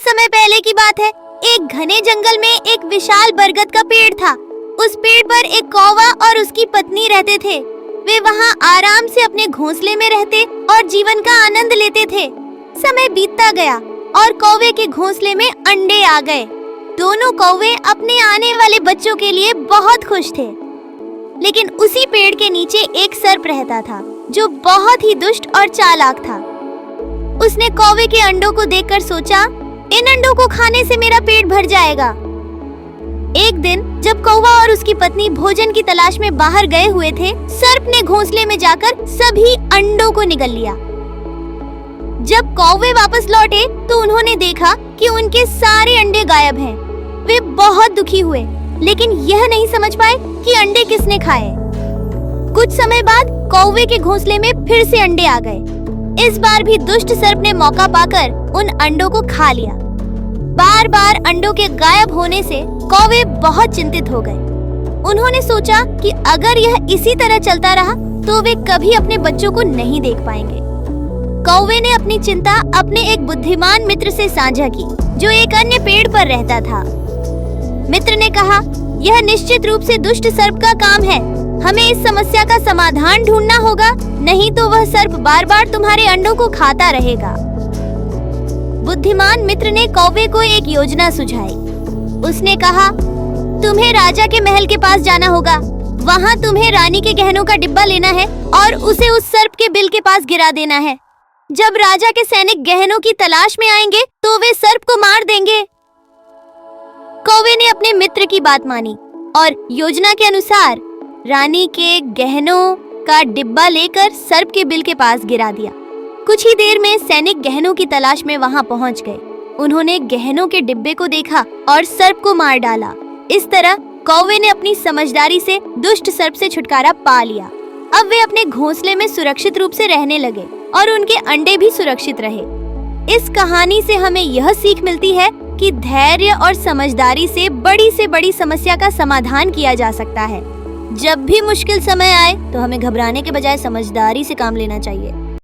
समय पहले की बात है। एक घने जंगल में एक विशाल बरगद का पेड़ था। उस पेड़ पर एक कौवा और उसकी पत्नी रहते थे। वे वहाँ आराम से अपने घोंसले में रहते और जीवन का आनंद लेते थे। समय बीतता गया और कौवे के घोंसले में अंडे आ गए। दोनों कौवे अपने आने वाले बच्चों के लिए बहुत खुश थे। लेकिन उसी पेड़ के नीचे एक सर्प रहता था जो बहुत ही दुष्ट और चालाक था। उसने कौवे के अंडों को देखकर सोचा, इन अंडों को खाने से मेरा पेट भर जाएगा। एक दिन जब कौवा और उसकी पत्नी भोजन की तलाश में बाहर गए हुए थे, सर्प ने घोंसले में जाकर सभी अंडों को निगल लिया। जब कौवे वापस लौटे तो उन्होंने देखा कि उनके सारे अंडे गायब हैं। वे बहुत दुखी हुए, लेकिन यह नहीं समझ पाए कि अंडे किसने खाए। कुछ समय बाद कौवे के घोंसले में फिर से अंडे आ गए। इस बार भी दुष्ट सर्प ने मौका पाकर उन अंडों को खा लिया। बार बार अंडों के गायब होने से कौवे बहुत चिंतित हो गए। उन्होंने सोचा कि अगर यह इसी तरह चलता रहा तो वे कभी अपने बच्चों को नहीं देख पाएंगे। कौवे ने अपनी चिंता अपने एक बुद्धिमान मित्र से साझा की, जो एक अन्य पेड़ पर रहता था। मित्र ने कहा, यह निश्चित रूप से दुष्ट सर्प का काम है। हमें इस समस्या का समाधान ढूंढना होगा, नहीं तो वह सर्प बार बार तुम्हारे अंडों को खाता रहेगा। बुद्धिमान मित्र ने कौवे को एक योजना सुझाई। उसने कहा, तुम्हें राजा के महल के पास जाना होगा। वहाँ तुम्हें रानी के गहनों का डिब्बा लेना है और उसे उस सर्प के बिल के पास गिरा देना है। जब राजा के सैनिक गहनों की तलाश में आएंगे तो वे सर्प को मार देंगे। कौवे ने अपने मित्र की बात मानी और योजना के अनुसार रानी के गहनों का डिब्बा लेकर सर्प के बिल के पास गिरा दिया। कुछ ही देर में सैनिक गहनों की तलाश में वहां पहुंच गए। उन्होंने गहनों के डिब्बे को देखा और सर्प को मार डाला। इस तरह कौवे ने अपनी समझदारी से दुष्ट सर्प से छुटकारा पा लिया। अब वे अपने घोंसले में सुरक्षित रूप से रहने लगे और उनके अंडे भी सुरक्षित रहे। इस कहानी से हमें यह सीख मिलती है कि धैर्य और समझदारी से बड़ी समस्या का समाधान किया जा सकता है। जब भी मुश्किल समय आए तो हमें घबराने के बजाय समझदारी से काम लेना चाहिए।